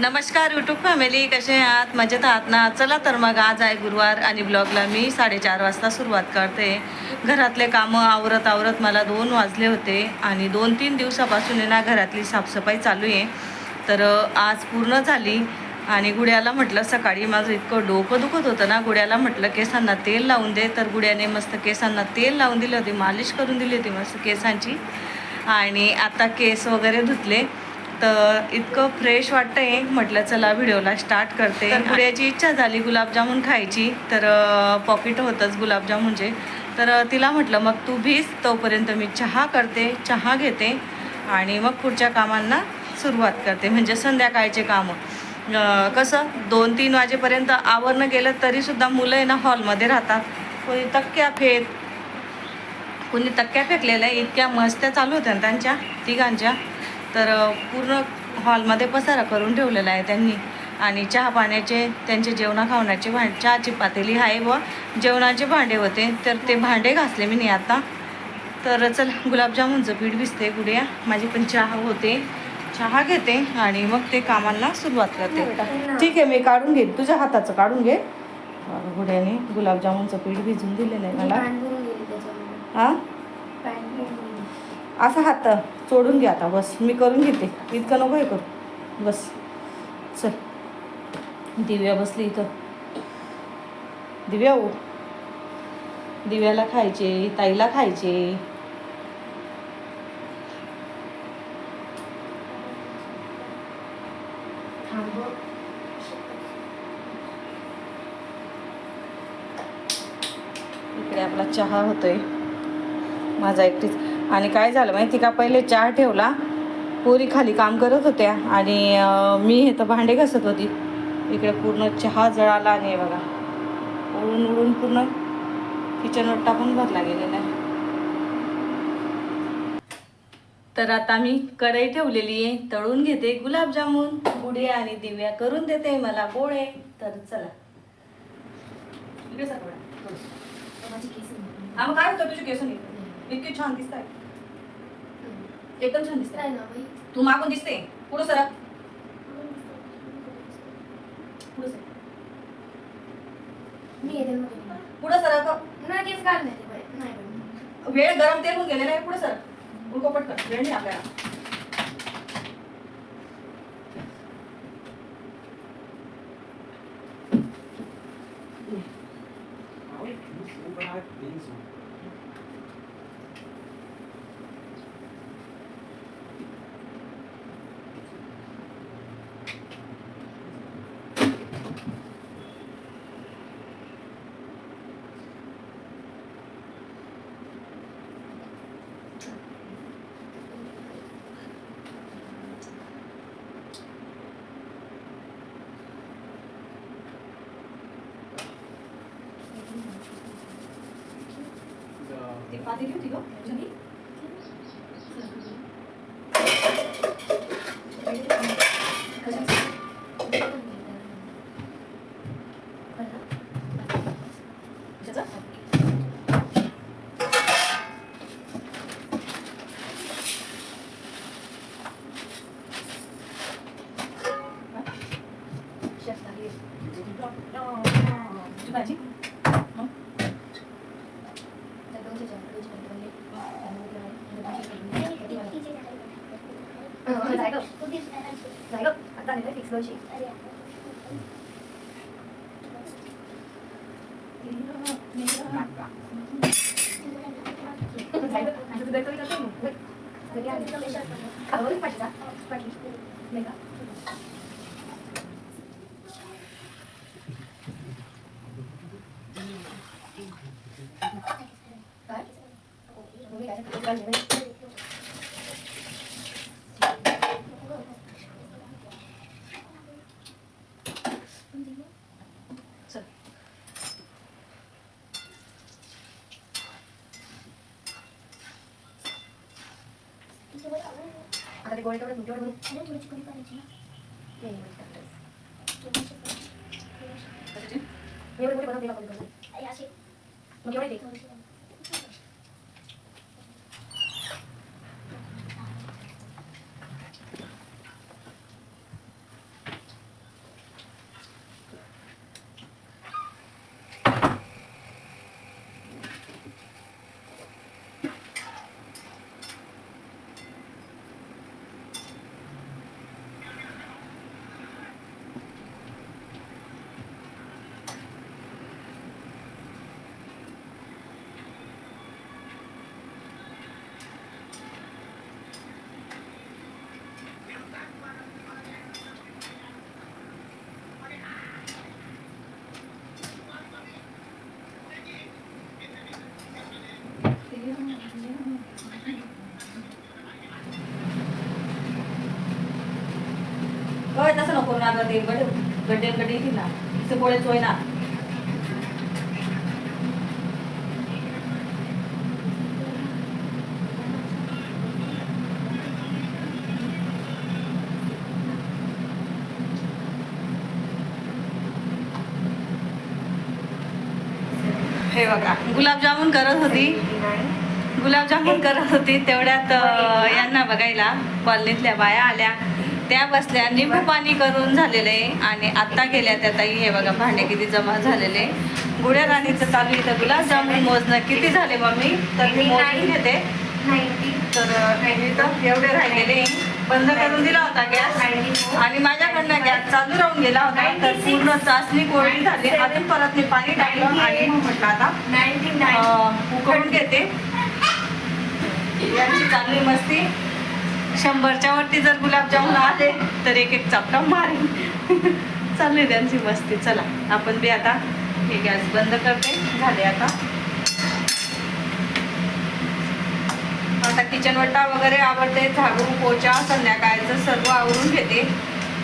नमस्कार YouTube family, कसे आहात? मजेत आहात ना? चला तर मग आज आहे गुरुवार आणि ब्लॉगला मी 4:30 वाजता सुरुवात करते. घरातले कामं आवरत आवरत मला 2 वाजले होते आणि 2-3 दिवसापासून आहे ना घरातली साफसफाई चालू आहे. तर आज पूर्ण झाली आणि गुड्याला म्हटलं, सकाळी माझं इतकं डोकं दुखत होतं ना, गुड्याला म्हटलं केसांना तेल लावून दे. तर गुड्याने मस्त केसांना तेल लावून दिले होते, मालिश करून दिली होती मस्त केसांची. आणि आता केस वगैरे धुतले तर इतकं फ्रेश वाटतंय. म्हटलं चला व्हिडिओला स्टार्ट करते. तर गुड्याची इच्छा झाली गुलाबजामुन खायची, तर पॉकेट होतंच गुलाबजामुनचे. तर तिला म्हटलं मग तू भीज, तोपर्यंत मी चहा करते, चहा घेते आणि मग पुढच्या कामांना सुरुवात करते, म्हणजे संध्याकाळचे कामं. कसं 2-3 वाजेपर्यंत आवरणं गेलं तरीसुद्धा मुलं आहे ना हॉलमध्ये राहतात. कोणी तक्क्या फेकलेल्या, इतक्या मस्त्या चालू होत्या त्यांच्या तिघांच्या. तर पूर्ण हॉलमध्ये पसारा करून ठेवलेला आहे त्यांनी. आणि चहा पाण्याचे, त्यांचे जेवणा खावण्याचे चहाची पातेली आहे व जेवणाचे भांडे होते, तर ते भांडे घासले मी नाही आता. तर चल गुलाबजामुनचं पीठ भिजते, गुड्या माझी पण चहा होते, चहा घेते आणि मग ते कामांना सुरुवात करते. ठीक आहे, मी काढून घे, तुझ्या हाताचं काढून घे. गुड्याने गुलाबजामुनचं पीठ भिजून दिलेलं आहे मला. हां, असा हात चोडून घे आता, बस मी करून घेते, इतकं नको हे करू, बस. चल, दिव्या बसली इथं. दिव्या हो, दिव्याला खायचे, ताईला खायचे. इकडे आपला चहा होतोय माझा एकटीच. आणि काय झालं माहिती का, पहिले चहा ठेवला, पोरी खाली काम करत होत्या आणि मी हे तर भांडे घासत होती. इकडे पूर्ण चहा जळाला आणि बघा उडून उडून पूर्ण किचन ओटा पण भरला गेलेला आहे. तर आता मी कढई ठेवलेली आहे, तळून घेते गुलाबजामुन. गुडी आणि दिव्या करून देते मला गोळे. तर चला, मग काय होतं तुझे केस नाही इतके छान दिसत आहे, एकदम छान दिसत आहे. तू मागून दिसते, पुढं सरक, पुढं सरक, पुढं सरक. वेळ गरम तेल होऊन गेलेला आहे, पुढं सरक, उलको पटकन, वेळ नाही आपल्याला. ती पातेली होती गं तुझी? भाजी आता ते गोळे तेवढं थोडीशी कमी करायची ना. एवढे मोठे बनवते का कमी असे मग एवढे ते होय तसं नको ना गं, ते गड्डे गड्डे येतील ना, तिचे गोळे चोय ना. हे बघा गुलाबजामुन करत होती, गुलाबजामुन करत होती तेवढ्यात यांना बघायला कॉलनीतल्या बाया आल्या, त्या बसल्या, निंबू पाणी करून झालेलं आहे. आणि आत्ता गेल्या त्या ताई. हे बघा भांडे किती जमा झालेले. गुड्या राणीचं चालू इथं गुलाबजामुन मोजणं किती झाले मम्मी, तर मी मोजून घेते. तर इथं एवढे राहिलेले, बंद करून दिला होता गॅस आणि माझ्याकडनं गॅस चालू राहून गेला होता. तर पूर्ण चाचणी कोरडी झाली. अजून परत मी पाणी टाकलं आणि म्हटलं आता उकळून घेते. यांची चालली मस्ती. 100च्या वरती जर गुलाबजामुन आले तर एक एक चापटा मारेन. चालली त्यांची मस्ती. चला आपण बी आता हे गॅस बंद करते. झाले आता किचन वट्टा वगैरे आवडते, झाडू पोचा संध्याकाळचं सर्व आवरून घेते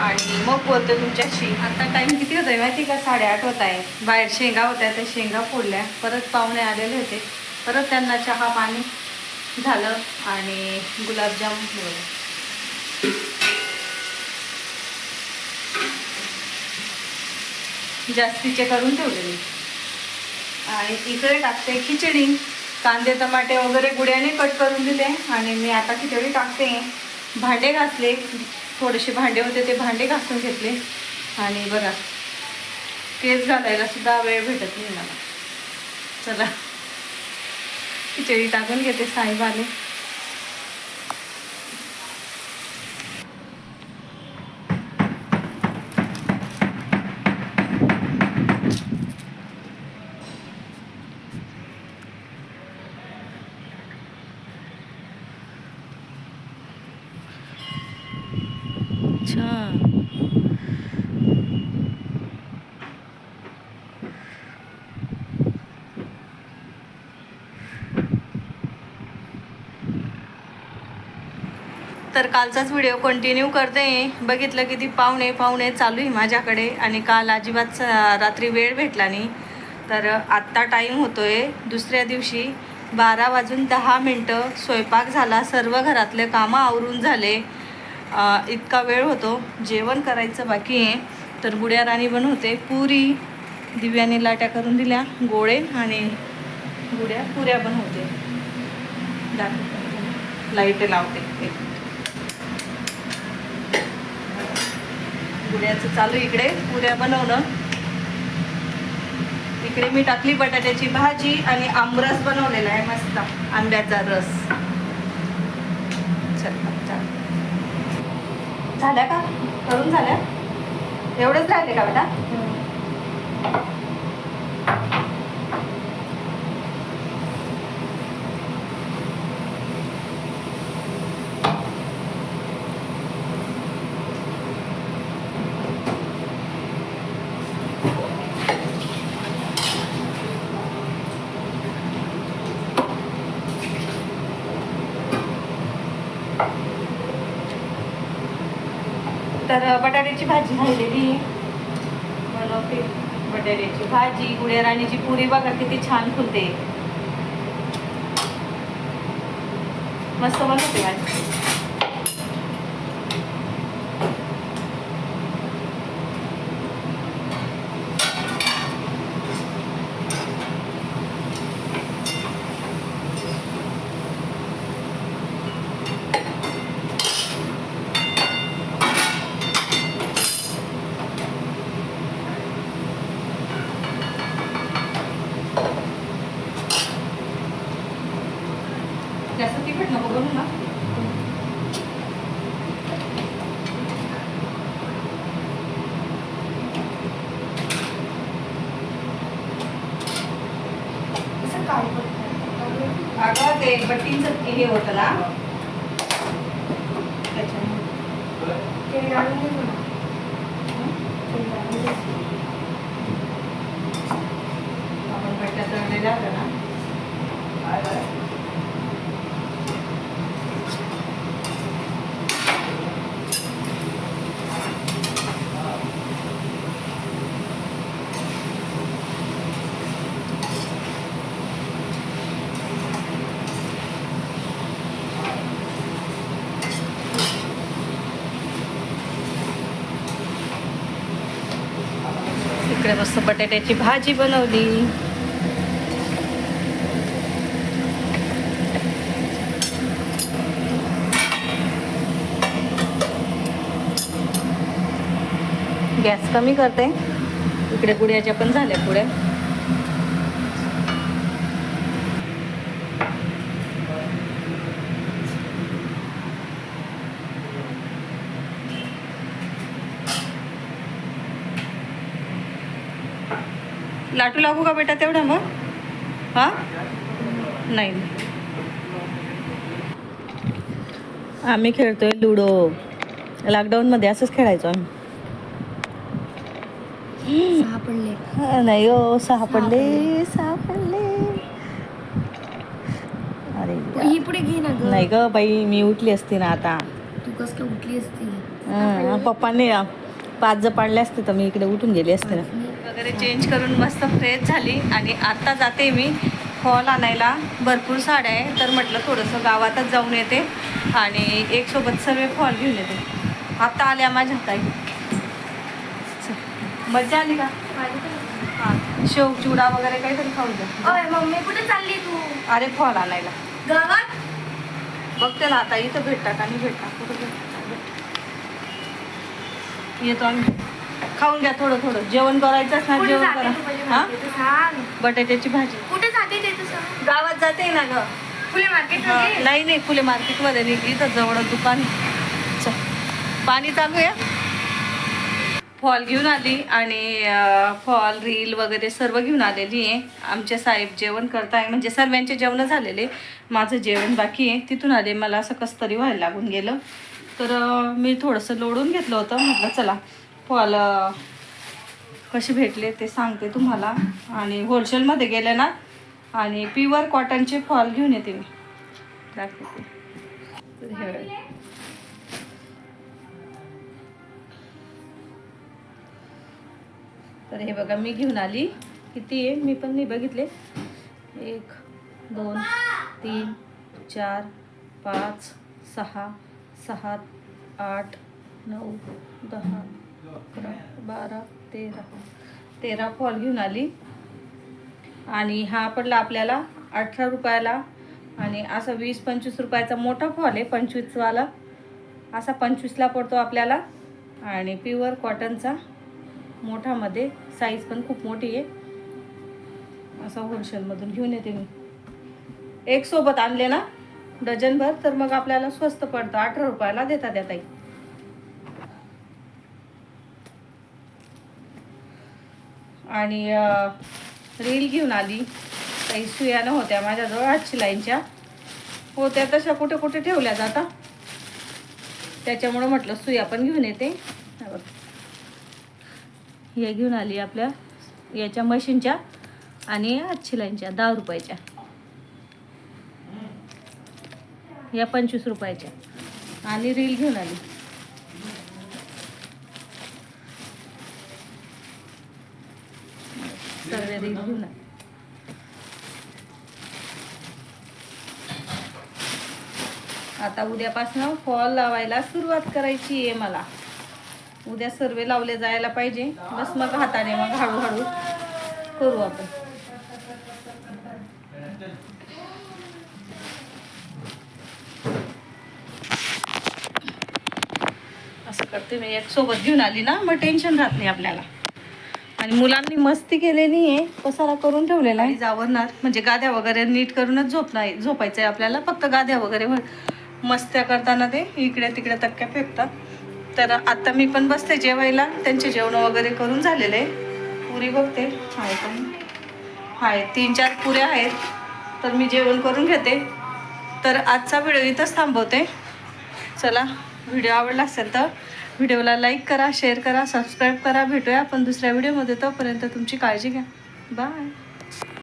आणि मग बोलते तुमच्याशी. आता टाईम किती होत आहे माहिती का, 8:30 होत आहे. बाहेर शेंगा होत्या, त्या शेंगा फोडल्या. परत पाहुणे आलेले होते, परत त्यांना चहा पाणी झालं आणि गुलाबजामुन जास्तीचे करून ठेवलेले. आणि इकडे टाकते खिचडी. कांदे टमाटे वगैरे गुड्याने कट करून दिले आणि मी आता खिचडी टाकते. भांडे घासले, थोडेसे भांडे होते ते भांडे घासून घेतले. आणि बघा केस घालायला सुद्धा वेळ भेटत नाही मला. चला खिचडी टाकून घेते. साहेब आले. तर कालचाच व्हिडिओ कंटिन्यू करते. बघितलं किती पाहुणे चालू आहे माझ्याकडे. आणि काल अजिबात रात्री वेळ भेटला नाही. तर आत्ता टाईम होतो आहे दुसऱ्या दिवशी 12:10. स्वयंपाक झाला, सर्व घरातले कामं आवरून झाले. इतका वेळ होतो. जेवण करायचं बाकी आहे. तर गुड्या राणी बनवते पुरी. दिव्याने लाट्या करून दिल्या, गोळे, आणि गुड्या पुऱ्या बनवते. लाईट लावते. गुड्याचं चालू इकडे पुऱ्या बनवणं. इकडे मी टाकली बटाट्याची भाजी आणि आमरस बनवलेला आहे मस्त, आंब्याचा रस. झाल्या का करून झाल्या? एवढंच राहिले का बेटा? तर बटाट्याची भाजी राहिलेली बनवते. बटाट्याची भाजी. गुड्या राणीची पुरी बघा किती छान फुलते, मस्त बनवते भाजी. जास्त तिखट नको बनवू ना. अगं ते बट्टींचं हे होतं ना, आपण बट्ट्या तळलेल्या होत्या ना. इकडे मस्त बटाट्याची भाजी बनवली. गॅस कमी करते. इकडे गुड्याच्या पण झाल्या पुढे. लाटू लागू का बेटा तेवढा मग? हां नाही. आम्ही खेळतोय लुडो. लॉकडाऊनमध्ये असंच खेळायचो आम्ही. नाही हो, सापडले. अरे पुढे घे ना ग. नाही ग बाई, मी उठली असती ना आता. तू कस काय उठली असती? पप्पांनी 5 जर पाडले असते तर मी इकडे उठून गेली असते ना. वगैरे चेंज करून मस्त फ्रेश झाली आणि आता जाते मी फॉल आणायला. भरपूर साड्या आहे तर म्हटलं थोडंसं गावातच जाऊन येते आणि एक सोबत सर्व फॉल घेऊन येते. आता आल्या माझ्या ताई. मजा आली का? हां, शेव चिवडा वगैरे काहीतरी खाऊ द्या. ओय मम्मी कुठे चालली तू? अरे फॉल आणायला. गावात बघते ना आता इथं भेटतात आणि भेटतात. कुठं भेटतात? येतो आम्ही. खाऊन घ्या थोडं थोडं. जेवण करायचंच ना, कुठे जेवण जाते करा. तू पहिले हां, मला ते सांग. बटाट्याची भाजी. कुठे जाते ते तू सांग. गावात जाते ना ग. फुले मार्केट हां, मध्ये? नाही फुले मार्केटमध्ये नाही, इथं जवळ दुकान. चल, पाणी चालू आहे. फॉल घेऊन आली आणि फॉल रील वगैरे सर्व घेऊन आलेली आहे. आमचे साहेब जेवण करताय, म्हणजे सर्वांचे जेवण झालेले, माझं जेवण बाकी आहे. तिथून आले, मला असं कसं तरी व्हायला लागून गेलं तर मी थोडंसं लोडून घेतलं होतं. म्हटलं चला फॉल कसे भेटले ते सांगते तुम्हाला. आणि होलसेलमध्ये गेले ना आणि प्युअर कॉटनचे फॉल घेऊन येते मी, दाखवते. तर हे बघा मी घेऊन आली. किती आहे मी पण नाही बघितले. 1 2 3 4 5 6 7 8 9 10 11 12 13 फॉल घेऊन आली. आणि हा पडला आपल्याला 18 रुपयाला. आणि असा 20-25 रुपयाचा मोठा फॉल आहे, 25वाला असा 25ला पडतो आपल्याला. आणि प्युअर कॉटनचा मोठामध्ये, साईज पण खूप मोठी आहे. असा होलसेलमधून घेऊन येते मी. एक सोबत आणले ना डझनभर तर मग आपल्याला स्वस्त पडतं. 18 रुपयाला देता ताई. आणि रील घेऊन आली. काही सुया नव्हत्या माझ्याजवळ, 8 लाईनच्या होत्या, तशा कुठे कुठे ठेवल्या जाता, त्याच्यामुळं म्हटलं सुया पण घेऊन येते. हे घेऊन आली आपल्या याच्या मशीनच्या आणि 8 लाईनच्या 10 रुपयाच्या. या 25 रुपयाच्या. आणि रील घेऊन आली. सर्व रील घेऊन आली. आता उद्यापासून फॉल लावायला सुरुवात करायची आहे मला. उद्या सर्व लावले जायला पाहिजे. बस मग हाताने मग हळूहळू करू आपण. असं करते मी. एक सोबत घेऊन आली ना मग टेन्शन राहत नाही आपल्याला. आणि मुलांनी मस्ती केलेली आहे, पसारा करून ठेवलेला आहे. आवरणार म्हणजे गाद्या वगैरे नीट करूनच झोपायचं आहे आपल्याला. फक्त गाद्या वगैरे मस्त्या करताना ते इकडे तिकडे तक्क्या फेकतात. तर आता मी पण बसते जेवायला. त्यांचे जेवण वगैरे करून झालेले. पुरी बघते आहे पण आहे, 3-4 पुऱ्या आहेत. तर मी जेवण करून घेते. तर आजचा व्हिडिओ इथंच थांबवते. चला, व्हिडिओ आवडला असेल तर व्हिडिओला लाईक करा, शेअर करा, सबस्क्राईब करा. भेटूया आपण दुसऱ्या व्हिडिओमध्ये. तोपर्यंत तुमची काळजी घ्या. बाय.